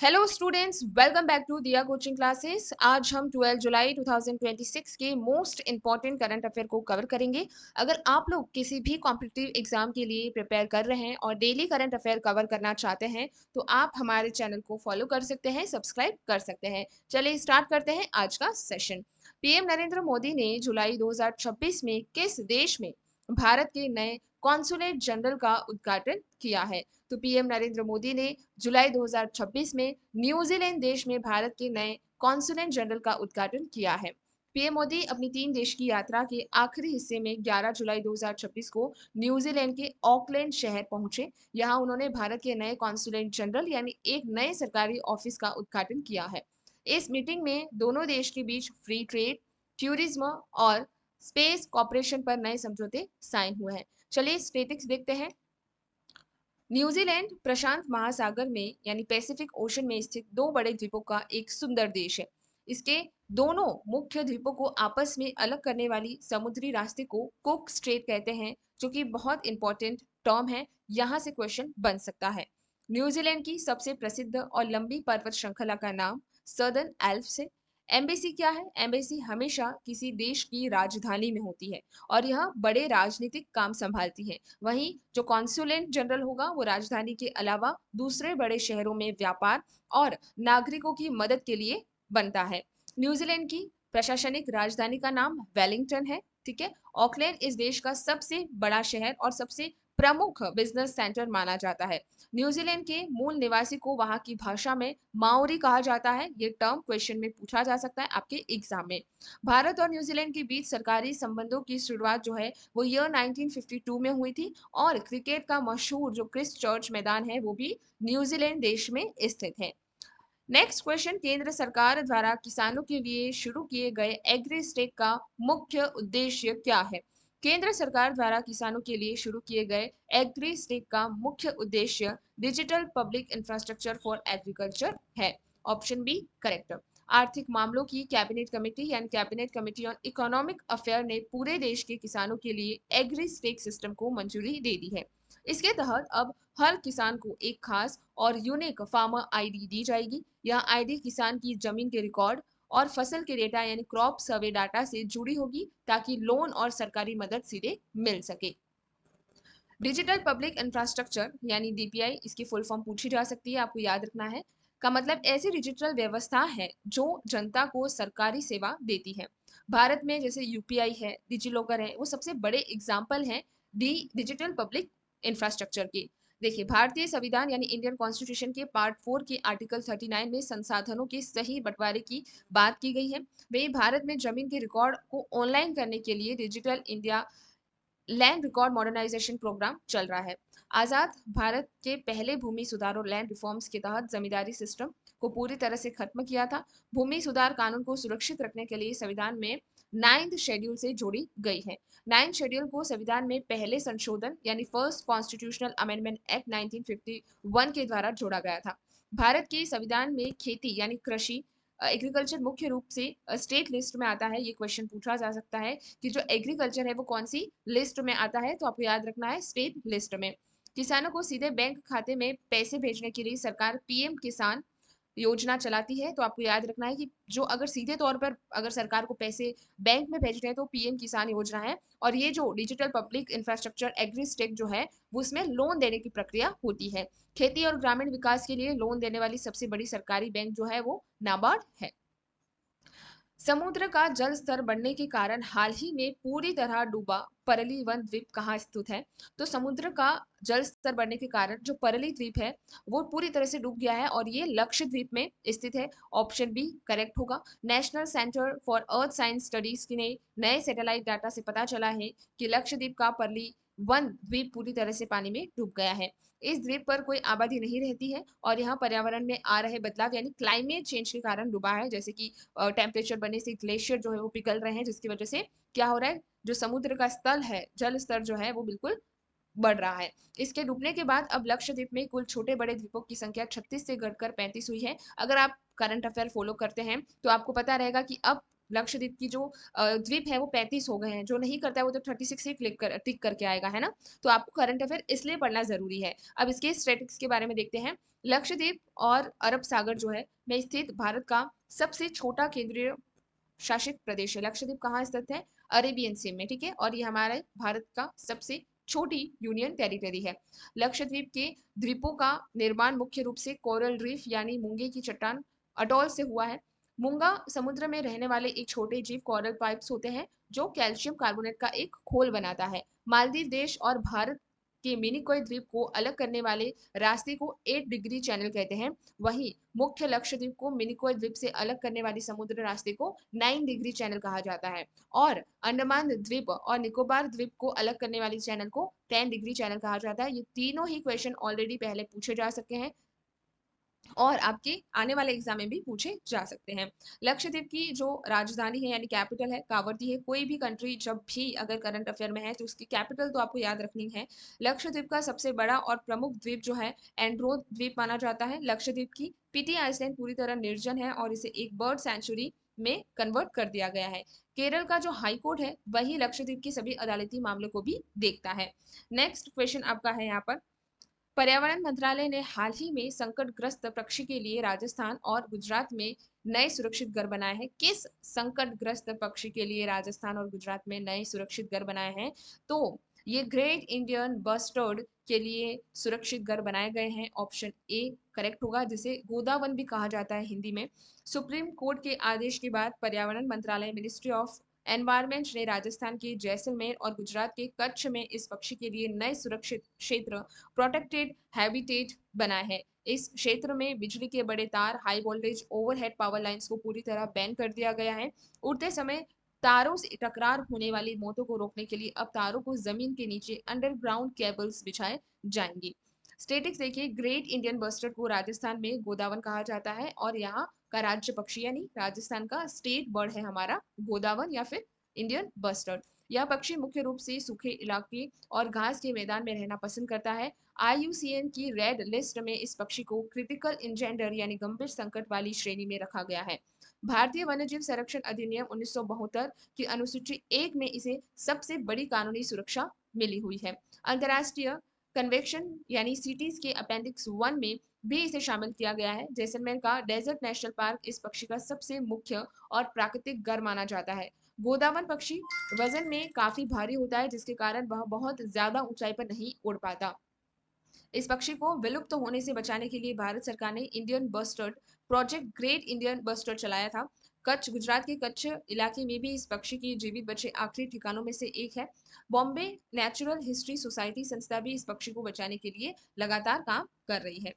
Hello students, welcome back to Diya coaching classes. आज हम 12 जुलाई 2026 के मोस्ट इंपॉर्टेंट करंट अफेयर को कवर करेंगे। अगर आप लोग किसी भी कॉम्पिटिटिव एग्जाम के लिए प्रिपेयर कर रहे हैं और डेली करंट अफेयर कवर करना चाहते हैं तो आप हमारे चैनल को फॉलो कर सकते हैं, सब्सक्राइब कर सकते हैं। चलिए स्टार्ट करते हैं आज का सेशन। पीएम नरेंद्र मोदी ने जुलाई 2026 में किस देश में भारत के नए कॉन्सुलेट जनरल का उद्घाटन किया है? तो पीएम नरेंद्र मोदी ने जुलाई 2026 में न्यूजीलैंड देश में भारत के नए कॉन्सुलेट जनरल का उद्घाटन किया है। पीएम मोदी अपनी 3 देश की यात्रा के आखिरी हिस्से में 11 जुलाई 2026 को न्यूजीलैंड के ऑकलैंड शहर पहुंचे। यहां उन्होंने भारत के नए कॉन्सुलेट जनरल यानी एक नए सरकारी ऑफिस का उद्घाटन किया है। इस मीटिंग में दोनों देश के बीच फ्री ट्रेड, टूरिज्म और स्पेस कॉपरेशन पर नए समझौते साइन हुए हैं। चलिए स्टेटिक्स देखते हैं। न्यूजीलैंड प्रशांत महासागर में यानी पैसिफिक ओशन में स्थित दो बड़े द्वीपों का एक सुंदर देश है। इसके दोनों मुख्य द्वीपों को आपस में अलग करने वाली समुद्री रास्ते को कुक स्ट्रेट कहते हैं, जो कि बहुत इंपॉर्टेंट टर्म है। यहाँ से क्वेश्चन बन सकता है। न्यूजीलैंड की सबसे प्रसिद्ध और लंबी पर्वत श्रृंखला का नाम सदर्न एल्प्स है। एम्बेसी क्या है? एम्बेसी हमेशा किसी देश की राजधानी में होती है और यह बड़े राजनीतिक काम संभालती है। वहीं जो कॉन्सुलेट जनरल होगा वो राजधानी के अलावा दूसरे बड़े शहरों में व्यापार और नागरिकों की मदद के लिए बनता है। न्यूजीलैंड की प्रशासनिक राजधानी का नाम वेलिंगटन है। ठीक है। ऑकलैंड इस देश का सबसे बड़ा शहर और सबसे प्रमुख बिजनेस सेंटर माना जाता है। न्यूजीलैंड के मूल निवासी को वहां की भाषा में माओरी कहा जाता है। ये टर्म क्वेश्चन में पूछा जा सकता है आपके एग्जाम में। भारत और न्यूजीलैंड के बीच सरकारी संबंधों की शुरुआत जो है वो ईयर 1952 में हुई थी और क्रिकेट का मशहूर जो क्रिस्ट चर्च मैदान है वो भी न्यूजीलैंड देश में स्थित है। नेक्स्ट क्वेश्चन, केंद्र सरकार द्वारा किसानों के लिए शुरू किए गए एग्री स्टेक का मुख्य उद्देश्य क्या है? केंद्र सरकार द्वारा किसानों के लिए शुरू किए गए एग्री स्टेक का मुख्य उद्देश्य digital public infrastructure for agriculture है। Option B correct. आर्थिक मामलों की कैबिनेट कमेटी यानी cabinet committee on economic affair ने पूरे देश के किसानों के लिए एग्री स्टेक सिस्टम को मंजूरी दे दी है। इसके तहत अब हर किसान को एक खास और यूनिक फार्मर आईडी दी जाएगी। यह आईडी किसान की जमीन के रिकॉर्ड और फसल के डेटा यानी क्रॉप सर्वे डाटा से जुड़ी होगी ताकि लोन और सरकारी मदद सीधे मिल सके। डिजिटल पब्लिक इंफ्रास्ट्रक्चर यानी डीपीआई, इसकी फुल फॉर्म पूछी जा सकती है, आपको याद रखना है। का मतलब ऐसी डिजिटल व्यवस्था है जो जनता को सरकारी सेवा देती है। भारत में जैसे यूपीआई है, डिजिलॉकर है, वो सबसे बड़े एग्जाम्पल हैं डी डिजिटल पब्लिक इंफ्रास्ट्रक्चर के। देखिए, भारतीय संविधान यानी इंडियन कॉन्स्टिट्यूशन के पार्ट 4 के आर्टिकल 39 में संसाधनों के सही बंटवारे की बात की गई है। वही भारत में जमीन के रिकॉर्ड को ऑनलाइन करने के लिए Digital India land record modernisation programme चल रहा है। आजाद भारत के पहले भूमि सुधार और लैंड रिफॉर्म्स के तहत जमींदारी सिस्टम को पूरी तरह से खत्म किया था। भूमि सुधार कानून को सुरक्षित रखने के लिए संविधान में 9th शेड्यूल से जोड़ी गई है। 9th शेड्यूल को संविधान में पहले संशोधन यानी फर्स्ट कॉन्स्टिट्यूशनल अमेंडमेंट एक्ट 1951 के द्वारा जोड़ा गया था। भारत के संविधान में खेती यानी कृषि, एग्रीकल्चर मुख्य रूप से स्टेट लिस्ट में आता है। ये क्वेश्चन पूछा जा सकता है कि जो एग्रीकल्चर है वो कौन सी लिस्ट में आता है, तो आपको याद रखना है स्टेट लिस्ट में। किसानों को सीधे बैंक खाते में पैसे भेजने के लिए सरकार पीएम किसान योजना चलाती है। तो आपको याद रखना है कि जो अगर सीधे तौर पर अगर सरकार को पैसे बैंक में भेजने हैं तो पीएम किसान योजना है। और ये जो डिजिटल पब्लिक इंफ्रास्ट्रक्चर एग्रीस्टेक जो है वो उसमें लोन देने की प्रक्रिया होती है। खेती और ग्रामीण विकास के लिए लोन देने वाली सबसे बड़ी सरकारी बैंक जो है वो नाबार्ड है। समुद्र का जल स्तर बढ़ने के कारण हाल ही में पूरी तरह डूबा परली वन द्वीप कहाँ स्थित है? तो समुद्र का जल स्तर बढ़ने के कारण जो परली द्वीप है वो पूरी तरह से डूब गया है और ये लक्षद्वीप में स्थित है। ऑप्शन बी करेक्ट होगा। National centre for earth science studies के नए सैटेलाइट डाटा से पता चला है कि लक्षद्वीप का परली वन द्वीप पूरी तरह से पानी में डूब गया है। इस द्वीप पर कोई आबादी नहीं रहती है और यहाँ पर्यावरण में आ रहे बदलाव यानी क्लाइमेट चेंज के कारण डूबा है। जैसे कि टेम्परेचर बनने से ग्लेशियर जो है वो पिघल रहे हैं, जिसकी वजह से क्या हो रहा है, जो समुद्र का स्थल है, जल स्तर जो है वो बिल्कुल बढ़ रहा है। इसके डूबने के बाद अब लक्षद्वीप में कुल छोटे बड़े द्वीपों की संख्या 36 से घटकर 35 हुई है। अगर आप करंट अफेयर फॉलो करते हैं तो आपको पता रहेगा कि अब लक्षद्वीप की जो द्वीप है वो 35 हो गए हैं, जो नहीं करता है वो तो 36 ही टिक करके आएगा, है ना। तो आपको करंट अफेयर इसलिए पढ़ना जरूरी है। अब इसके स्टैटिस्टिक्स के बारे में देखते हैं। लक्षद्वीप और अरब सागर जो है में स्थित भारत का सबसे छोटा केंद्रीय शासित प्रदेश है। लक्षद्वीप कहाँ स्थित है? अरेबियन सी में, ठीक है। और ये हमारे भारत का सबसे छोटी यूनियन टेरिटरी है। लक्षद्वीप के द्वीपों का निर्माण मुख्य रूप से कोरल रीफ यानी मूंगे की चट्टान अटोल से हुआ है। मूंगा समुद्र में रहने वाले एक छोटे जीव कोरल पाइप्स होते हैं जो कैल्शियम कार्बोनेट का एक खोल बनाता है। मालदीव देश और भारत के मिनिकॉय द्वीप को अलग करने वाले रास्ते को 8 डिग्री चैनल कहते हैं। वहीं मुख्य लक्षद्वीप को मिनिकॉय द्वीप से अलग करने वाली समुद्र रास्ते को 9 डिग्री चैनल कहा जाता है। और अंडमान द्वीप और निकोबार द्वीप को अलग करने वाली चैनल को 10 डिग्री चैनल कहा जाता है। ये तीनों ही क्वेश्चन ऑलरेडी पहले पूछे जा सके हैं और आपके आने वाले एग्जाम में भी पूछे जा सकते हैं। लक्षद्वीप की जो राजधानी है यानी कैपिटल है कावरती है। कोई भी कंट्री जब भी अगर करंट अफेयर में है तो उसकी कैपिटल तो आपको याद रखनी है। लक्षद्वीप का सबसे बड़ा और प्रमुख द्वीप जो है एंड्रो द्वीप माना जाता है। लक्षद्वीप की पीटी आइसलैंड पूरी तरह निर्जन है और इसे एक बर्ड सेंचुरी में कन्वर्ट कर दिया गया है। केरल का जो हाई कोर्ट है वही लक्षद्वीप के सभी अदालती मामलों को भी देखता है। नेक्स्ट क्वेश्चन आपका है यहाँ पर, पर्यावरण मंत्रालय ने हाल ही में संकटग्रस्त पक्षी के लिए राजस्थान और गुजरात में नए सुरक्षित घर बनाए हैं। किस संकटग्रस्त पक्षी के लिए राजस्थान और गुजरात में नए सुरक्षित घर बनाए हैं? तो ये ग्रेट इंडियन बस्टर्ड के लिए सुरक्षित घर बनाए गए हैं। ऑप्शन ए करेक्ट होगा, जिसे गोदावन भी कहा जाता है हिंदी में। सुप्रीम कोर्ट के आदेश के बाद पर्यावरण मंत्रालय मिनिस्ट्री ऑफ एनवायरमेंट ने राजस्थान के जैसलमेर और गुजरात के कच्छ में इस पक्षी के लिए नए सुरक्षित क्षेत्र प्रोटेक्टेड हैबिटेट बना है। इस क्षेत्र में बिजली के बड़े तार, high voltage overhead power lines को पूरी तरह बैन कर दिया गया है। उड़ते समय तारों से टकरार होने वाली मौतों को रोकने के लिए अब तारों को जमीन के नीचे अंडरग्राउंड केबल्स बिछाए जाएंगे। स्टेटिक्स देखिए, ग्रेट इंडियन बस्टर्ड को राजस्थान में गोदावन कहा जाता है और यहाँ का राज्य पक्षी यानी राजस्थान का स्टेट बर्ड है हमारा गोदावन या फिर इंडियन बस्टर्ड। यह पक्षी मुख्य रूप से सूखे इलाके और घास के मैदान में रहना पसंद करता है। आईयूसीएन की रेड लिस्ट में इस पक्षी को क्रिटिकल इंजेंडर यानी गंभीर संकट वाली श्रेणी में रखा गया है। भारतीय वन्यजीव संरक्षण अधिनियम 1972 की अनुसूची 1 में इसे सबसे बड़ी कानूनी सुरक्षा मिली हुई है। अंतर्राष्ट्रीय कन्वेंशन यानी सीटीज के अपेंडिक्स 1 में भी इसे शामिल किया गया है। जैसलमेर का डेजर्ट नेशनल पार्क इस पक्षी का सबसे मुख्य और प्राकृतिक घर माना जाता है। गोदावन पक्षी वजन में काफी भारी होता है जिसके कारण वह बहुत ज्यादा ऊंचाई पर नहीं उड़ पाता। इस पक्षी को विलुप्त होने से बचाने के लिए भारत सरकार ने Indian bustard project great Indian bustard चलाया था। कच्छ, गुजरात के कच्छ इलाके में भी इस पक्षी की जीवित बचे आखिरी ठिकानों में से एक है। बॉम्बे नेचुरल हिस्ट्री सोसाइटी संस्था भी इस पक्षी को बचाने के लिए लगातार काम कर रही है।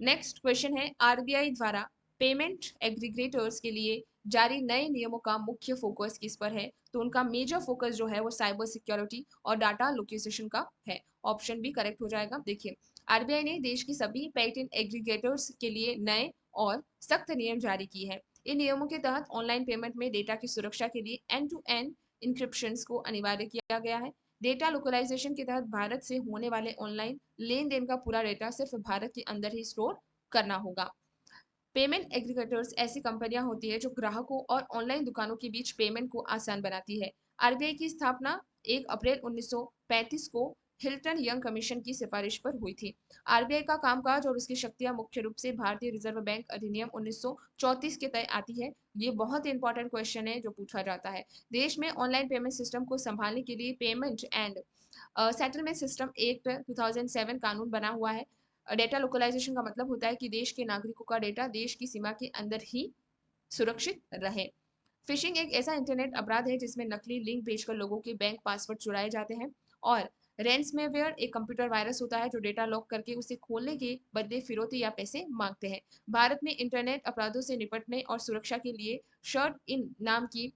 नेक्स्ट क्वेश्चन है, आरबीआई द्वारा पेमेंट एग्रीगेटर्स के लिए जारी नए नियमों का मुख्य फोकस किस पर है? तो उनका मेजर फोकस जो है वो साइबर सिक्योरिटी और डाटा लोकेशन का है। ऑप्शन बी करेक्ट हो जाएगा। देखिए, आरबीआई ने देश की सभी पेटेंट एग्रीगेटर्स के लिए नए और सख्त नियम जारी किए हैं। इन नियमों के तहत ऑनलाइन पेमेंट में डेटा की सुरक्षा के लिए एंड टू एंड इंक्रिप्शन को अनिवार्य किया गया है। डेटा लोकलाइजेशन के तहत भारत से होने वाले ऑनलाइन लेन देन का पूरा डेटा सिर्फ भारत के अंदर ही स्टोर करना होगा। पेमेंट एग्रीगेटर्स ऐसी कंपनियां होती है जो ग्राहकों और ऑनलाइन दुकानों के बीच पेमेंट को आसान बनाती है। आरबीआई की स्थापना 1 अप्रैल 1935 को हिल्टन यंग कमीशन की सिफारिश पर हुई थी। आरबीआई का कामकाज और उसकी शक्तियां मुख्य रूप से भारतीय रिजर्व बैंक अधिनियम 1934 के तहत आती है। ये बहुत इंपॉर्टेंट क्वेश्चन है जो पूछा जाता है। देश में ऑनलाइन पेमेंट सिस्टम को संभालने के लिए payment and settlement system act 2007 कानून बना हुआ है। डेटा लोकलाइजेशन का मतलब होता है कि देश के नागरिकों का डेटा देश की सीमा के अंदर ही सुरक्षित रहे। फिशिंग एक ऐसा इंटरनेट अपराध है जिसमें नकली लिंक भेजकर लोगों के बैंक पासवर्ड चुराए जाते हैं। और रेंसमेवेयर एक कंप्यूटर वायरस होता है जो डेटा लॉक करके उसे खोलने के बदले फिरौती या पैसे मांगते हैं। भारत में इंटरनेट अपराधों से निपटने और सुरक्षा के लिए शर्ट इन नाम की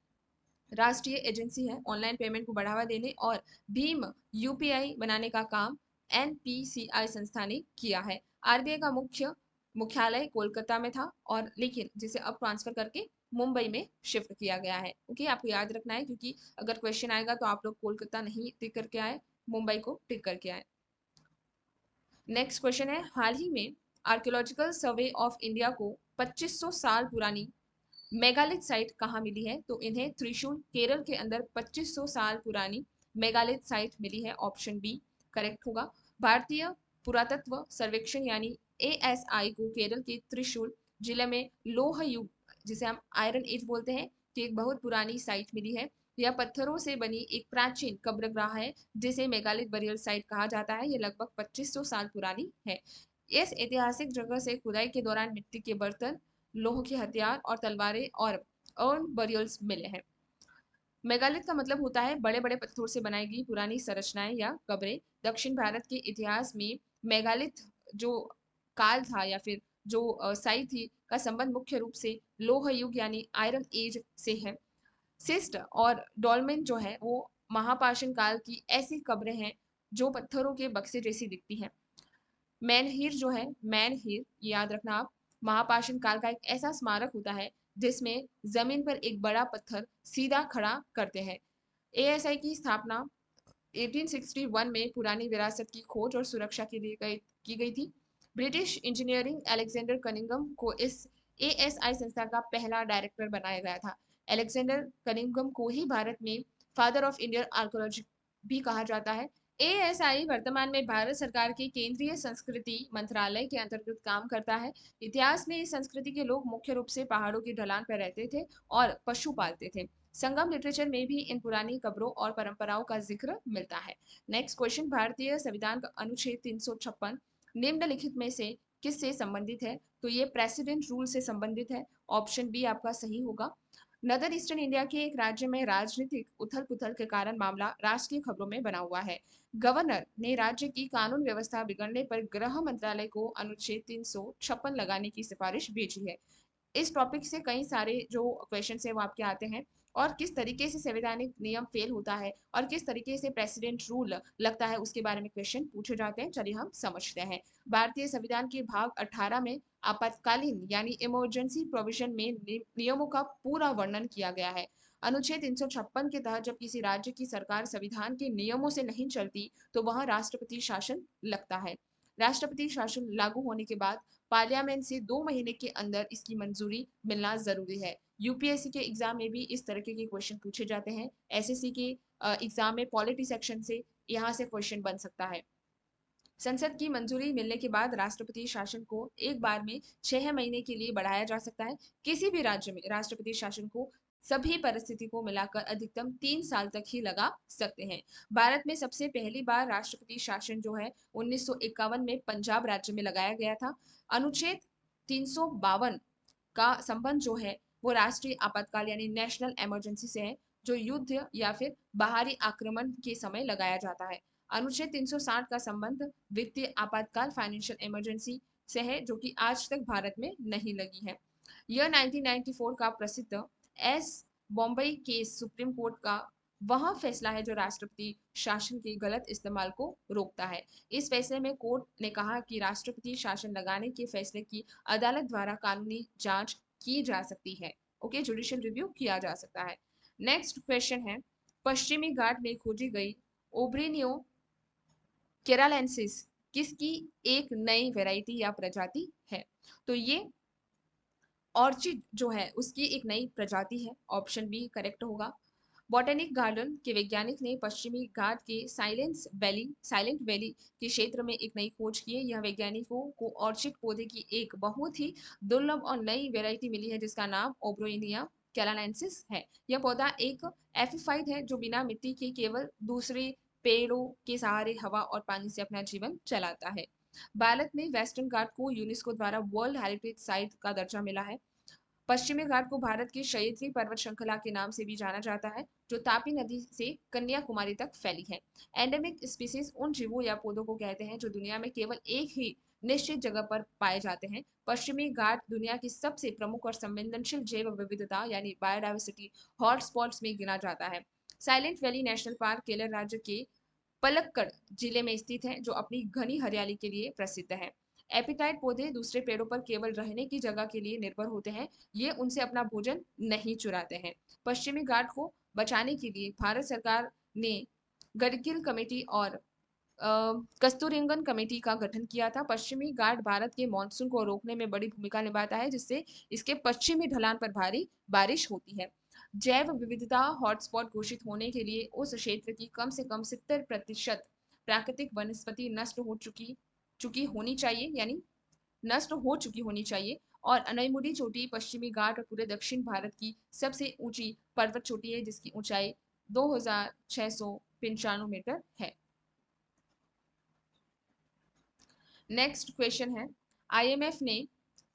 राष्ट्रीय एजेंसी है। ऑनलाइन पेमेंट को बढ़ावा देने और भीम यूपीआई बनाने का काम एनपीसीआई संस्था ने किया है। आरबीआई का मुख्यालय कोलकाता में था और लेकिन जिसे अब ट्रांसफर करके मुंबई में शिफ्ट किया गया है। ओके, आपको याद रखना है क्योंकि अगर क्वेश्चन आएगा तो आप लोग कोलकाता नहीं टिक करके आए, मुंबई को टिक करके आए। नेक्स्ट क्वेश्चन है, हाल ही में आर्कियोलॉजिकल सर्वे ऑफ इंडिया को 2500 साल पुरानी मेगालिथ साइट कहाँ मिली है? तो इन्हें त्रिशूल केरल के अंदर 2500 साल पुरानी मेगालिथ साइट मिली है। ऑप्शन बी करेक्ट होगा। भारतीय पुरातत्व सर्वेक्षण यानी एएसआई को केरल के त्रिशूल जिले में लोह युग, जिसे हम आयरन एज बोलते हैं, की एक बहुत पुरानी साइट मिली है। यह पत्थरों से बनी एक प्राचीन कब्रगाह है जिसे मेगालिथ बरियल साइट कहा जाता है। यह लगभग 2500 साल पुरानी है। इस ऐतिहासिक जगह से खुदाई के दौरान मिट्टी के बर्तन, लोह के हथियार और तलवारें और अर्न बरियल्स मिले हैं। मेगालिथ का मतलब होता है बड़े बड़े पत्थरों से बनाई गई पुरानी संरचनाएं या कब्रें। दक्षिण भारत के इतिहास में मेगालिथ जो काल था या फिर जो साइट थी का संबंध मुख्य रूप से लोह युग यानी आयरन एज से है। सिस्ट और डोलमेन जो है वो महापाषाण काल की ऐसी कब्रें हैं जो पत्थरों के बक्से जैसी दिखती हैं। मैनहीर जो है, मैनहीर याद रखना आप, महापाषाण काल का एक ऐसा स्मारक होता है जिसमें जमीन पर एक बड़ा पत्थर सीधा खड़ा करते हैं। एएसआई की स्थापना 1861 में पुरानी विरासत की खोज और सुरक्षा के लिए की गई थी। ब्रिटिश इंजीनियरिंग अलेक्जेंडर कनिंगम को इस एएसआई संस्था का पहला डायरेक्टर बनाया गया था। अलेक्जेंडर कनिंगम को ही भारत में फादर ऑफ इंडियन आर्कोलॉजी भी कहा जाता है। एएसआई वर्तमान में भारत सरकार के केंद्रीय संस्कृति मंत्रालय के अंतर्गत काम करता है। इतिहास में इस संस्कृति के लोग मुख्य रूप से पहाड़ों की ढलान पर रहते थे और पशु पालते थे। संगम लिटरेचर में भी इन पुरानी कब्रों और परंपराओं का जिक्र मिलता है। नेक्स्ट क्वेश्चन, भारतीय संविधान का अनुच्छेद 356 निम्नलिखित में से किससे संबंधित है? तो ये प्रेसिडेंट रूल से संबंधित है। ऑप्शन बी आपका सही होगा। नदर ईस्टर्न इंडिया के एक राज्य में राजनीतिक उथल पुथल के कारण मामला राष्ट्रीय खबरों में बना हुआ है। गवर्नर ने राज्य की कानून व्यवस्था बिगड़ने पर गृह मंत्रालय को अनुच्छेद 356 लगाने की सिफारिश भेजी है। इस टॉपिक से कई सारे जो क्वेश्चन है वो आपके आते हैं, और किस तरीके से संवैधानिक नियम फेल होता है और किस तरीके से प्रेसिडेंट रूल लगता है उसके बारे में क्वेश्चन पूछे जाते हैं। चलिए हम समझते हैं। भारतीय संविधान के भाग 18 में आपातकालीन यानी इमरजेंसी प्रोविजन में नियमों का पूरा वर्णन किया गया है। अनुच्छेद 356 के तहत जब किसी राज्य की सरकार संविधान के नियमों से नहीं चलती तो वहां राष्ट्रपति शासन लगता है। राष्ट्रपति शासन लागू होने के बाद पार्लियामेंट से 2 महीने के अंदर इसकी मंजूरी मिलना जरूरी है। यूपीएससी के एग्जाम में भी इस तरीके के क्वेश्चन पूछे जाते हैं। एसएससी के एग्जाम में पॉलिटी सेक्शन से यहाँ से क्वेश्चन बन सकता है। संसद की मंजूरी मिलने के बाद राष्ट्रपति शासन को एक बार में 6 महीने के लिए बढ़ाया जा सकता है। किसी भी राज्य में राष्ट्रपति शासन को सभी परिस्थिति को मिलाकर अधिकतम 3 साल तक ही लगा सकते हैं। भारत में सबसे पहली बार राष्ट्रपति शासन जो है 1951 में पंजाब राज्य में लगाया गया था। अनुच्छेद 352 का संबंध जो है वो राष्ट्रीय आपातकाल यानी नेशनल इमरजेंसी से है, जो युद्ध या फिर बाहरी आक्रमण के समय लगाया जाता है। अनुच्छेद 360 का संबंध वित्तीय आपातकाल फाइनेंशियल इमरजेंसी से है, जो कि आज तक भारत में नहीं लगी है। यह 1994 का प्रसिद्ध S Bommai case supreme court का वह फैसला है जो राष्ट्रपति शासन के गलत इस्तेमाल को रोकता है। इस फैसले में कोर्ट ने कहा कि राष्ट्रपति शासन लगाने के फैसले की अदालत द्वारा कानूनी जांच की जा सकती है। ओके, जुडिशियल रिव्यू किया जा सकता है। नेक्स्ट क्वेश्चन है, पश्चिमी घाट में खोजी गई ओब्रेनियो केरालेंसिस किसकी एक नई वैरायटी या प्रजाति है? तो ये ऑर्चिड जो है उसकी एक नई प्रजाति है। ऑप्शन बी करेक्ट होगा। बॉटेनिक गार्डन के वैज्ञानिक ने पश्चिमी घाट के साइलेंट वैली के क्षेत्र में एक नई खोज की है। यह वैज्ञानिकों को ऑर्चिड पौधे की एक बहुत ही दुर्लभ और नई वैरायटी मिली है जिसका नाम ओब्रोइनिया कैलानेंसिस है। यह पौधा एक एफिफाइट है जो बिना मिट्टी के केवल दूसरे पेड़ों के सहारे हवा और पानी से अपना जीवन चलाता है। भारत में वेस्टर्न घाट को यूनेस्को द्वारा वर्ल्ड हेरिटेज साइट का दर्जा मिला है। पश्चिमी घाट को भारत की क्षयित्री पर्वत श्रृंखला के नाम से भी जाना जाता है जो तापी नदी से कन्याकुमारी तक फैली है। एंडेमिक स्पीसीज उन जीवों या पौधों को कहते हैं जो दुनिया में केवल एक ही निश्चित जगह पर पाए जाते हैं। पश्चिमी घाट दुनिया की सबसे प्रमुख और संवेदनशील जैव विविधता यानी बायोडायवर्सिटी हॉटस्पॉट्स में गिना जाता है। Silent valley national park Kerala राज्य के पलक्कड़ जिले में स्थित है जो अपनी घनी हरियाली के लिए प्रसिद्ध है। एपिटाइट पौधे दूसरे पेड़ों पर केवल रहने की जगह के लिए निर्भर होते हैं, ये उनसे अपना भोजन नहीं चुराते हैं। पश्चिमी घाट को बचाने के लिए भारत सरकार ने गडगिल कमेटी और कस्तूरिरंगन कमेटी का गठन किया था। पश्चिमी घाट भारत के मानसून को रोकने में बड़ी भूमिका निभाता है, जिससे इसके पश्चिमी ढलान पर भारी बारिश होती है। जैव विविधता हॉटस्पॉट घोषित होने के लिए उस क्षेत्र की कम से कम 70% प्राकृतिक वनस्पति नष्ट हो चुकी होनी चाहिए, यानी नष्ट हो चुकी होनी चाहिए। और अनईमुड़ी चोटी पश्चिमी घाट और पूरे दक्षिण भारत की सबसे ऊंची पर्वत चोटी है, जिसकी ऊंचाई 2695 मीटर है। नेक्स्ट क्वेश्चन है, आईएमएफ ने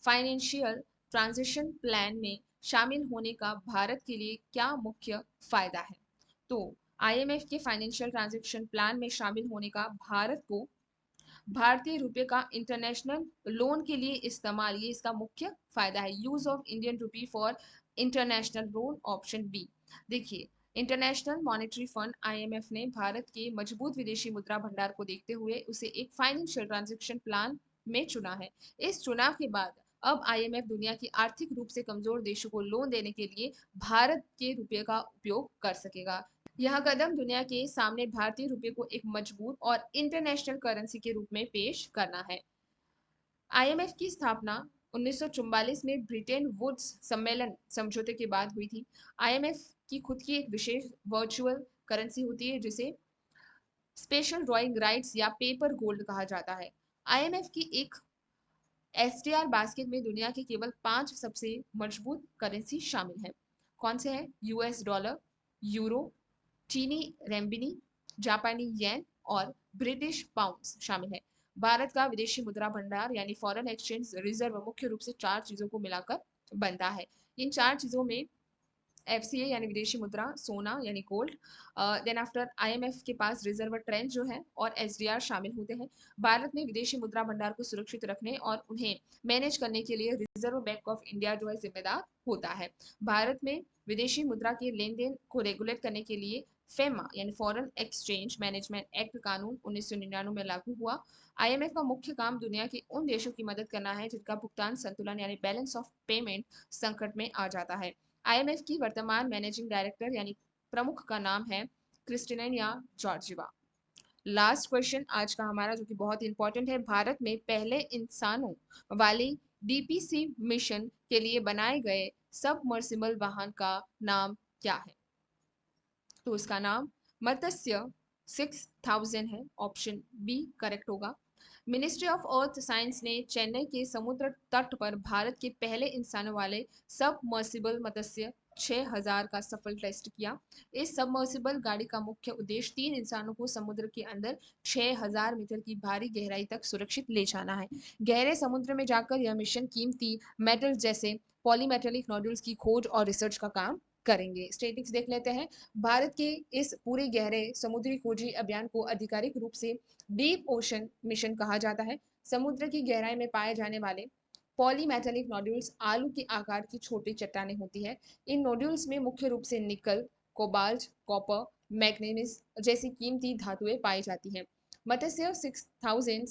फाइनेंशियल ट्रांजिशन प्लान में शामिल होने का भारत के लिए क्या मुख्य फायदा है? तो आईएमएफ के फाइनेंशियल ट्रांजेक्शन प्लान में शामिल होने का भारत को भारतीय रुपये का इंटरनेशनल लोन के लिए इस्तेमाल, ये इसका मुख्य फायदा है। Use of Indian rupee for international loan, option B. देखिए, इंटरनेशनल मॉनेटरी फंड आईएमएफ ने भारत के मजबूत विदेशी मुद्रा भंडार को देखते हुए उसे एक फाइनेंशियल ट्रांजेक्शन प्लान में चुना है। इस चुनाव के बाद अब आईएमएफ दुनिया की आर्थिक रूप से कमजोर देशों को लोन देने के लिए भारत के रुपये का उपयोग कर सकेगा। यह कदम दुनिया के सामने भारतीय रुपये को एक मजबूत और इंटरनेशनल करेंसी के रूप में पेश करना है। आईएमएफ की स्थापना 1944 में ब्रिटेन वुड्स सम्मेलन समझौते के बाद हुई थी। आईएमएफ की खुद की एक विशेष वर्चुअल करेंसी होती है, जिसे स्पेशल ड्राइंग राइट्स या पेपर गोल्ड कहा जाता है। आईएमएफ की एक एसडीआर बास्केट में दुनिया के केवल 5 सबसे मजबूत करेंसी शामिल हैं। कौन से हैं? यूएस डॉलर, यूरो, चीनी रेम्बिनी, जापानी येन और ब्रिटिश पाउंड्स शामिल है। भारत का विदेशी मुद्रा भंडार यानी फॉरेन एक्सचेंज रिजर्व मुख्य रूप से 4 चीजों को मिलाकर बनता है। इन 4 चीजों में एफसीए यानी विदेशी मुद्रा, सोना यानी गोल्ड, देन आफ्टर आईएमएफ के पास रिजर्व ट्रेंच जो है और एसडीआर शामिल होते हैं। भारत में विदेशी मुद्रा भंडार को सुरक्षित रखने और उन्हें मैनेज करने के लिए रिजर्व बैंक ऑफ इंडिया जो है जिम्मेदार होता है। भारत में विदेशी मुद्रा के लेन देन को रेगुलेट करने के लिए फेमा यानी फॉरेन एक्सचेंज मैनेजमेंट एक्ट कानून 1999 में लागू हुआ। आईएमएफ का मुख्य काम दुनिया के उन देशों की मदद करना है जिनका भुगतान संतुलन यानी बैलेंस ऑफ पेमेंट संकट में आ जाता है। आईएमएफ की वर्तमान मैनेजिंग डायरेक्टर यानी प्रमुख का नाम है क्रिस्टिना जॉर्जिवा। लास्ट क्वेश्चन आज का हमारा, जो कि बहुत इंपॉर्टेंट है, भारत में पहले इंसानों वाली डीपीसी मिशन के लिए बनाए गए सबमर्सिबल वाहन का नाम क्या है? तो इसका नाम मत्स्य 6000 है, ऑप्शन बी करेक्ट होगा। मिनिस्ट्री ऑफ अर्थ साइंस ने चेन्नई के समुद्र तट पर भारत के पहले इंसानों वाले सबमर्सिबल मत्स्य 6000 का सफल टेस्ट किया। इस सबमर्सिबल गाड़ी का मुख्य उद्देश्य 3 इंसानों को समुद्र के अंदर 6000 मीटर की भारी गहराई तक सुरक्षित ले जाना है। गहरे समुद्र में जाकर यह मिशन कीमती मेटल जैसे पॉलीमेटेलिक नोड्यूल्स की खोज और रिसर्च का काम करेंगे। स्टेटिक्स देख लेते हैं। भारत के इस पूरे गहरे समुद्री खोजी अभियान को आधिकारिक रूप से डीप ओशन मिशन कहा जाता है। समुद्र की गहराई में पाए जाने वाले पॉलीमेटेलिक नोड्यूल्स आलू के आकार की छोटी चट्टानें होती है। इन नोड्यूल्स में मुख्य रूप से निकल, कोबाल्ट, कॉपर, मैग्नीज जैसी कीमती धातुएं पाई जाती हैं। मत्स्य 6000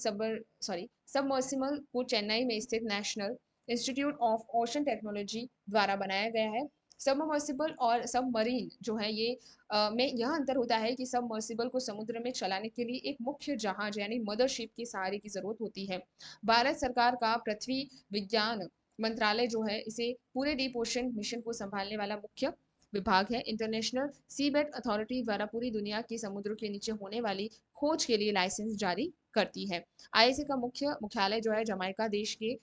सबमर्सिबल को चेन्नई में स्थित national institute of ocean technology द्वारा बनाया गया है। सबमर्सिबल और सबमरीन जो है ये में यह अंतर होता है कि सबमर्सिबल को समुद्र में चलाने के लिए एक मुख्य जहाज यानी मदरशिप के सहारे की जरूरत होती है। भारत सरकार का पृथ्वी विज्ञान मंत्रालय जो है इसे पूरे डीप ओशन मिशन को संभालने वाला मुख्य विभाग है। इंटरनेशनल सीबेड अथॉरिटी द्वारा पूरी दुनिया के समुद्रों के नीचे होने वाली खोज के लिए लाइसेंस जारी करती है। आईएसए का मुख्य मुख्यालय जो है जमाइका देश के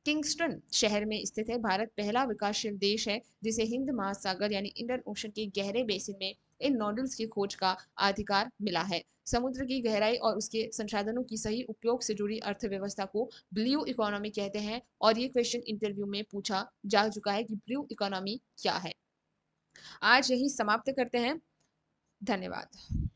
किंगस्टन शहर में स्थित है। भारत पहला विकासशील देश है जिसे हिंद महासागर यानी इंडियन ओशन के गहरे बेसिन में इन नोडल्स की खोज का अधिकार मिला है। समुद्र की गहराई और उसके संसाधनों की सही उपयोग से जुड़ी अर्थव्यवस्था को ब्लू इकोनॉमी कहते हैं और ये क्वेश्चन इंटरव्यू में पूछा जा चुका है कि ब्लू इकोनॉमी क्या है। आज यही समाप्त करते हैं। धन्यवाद।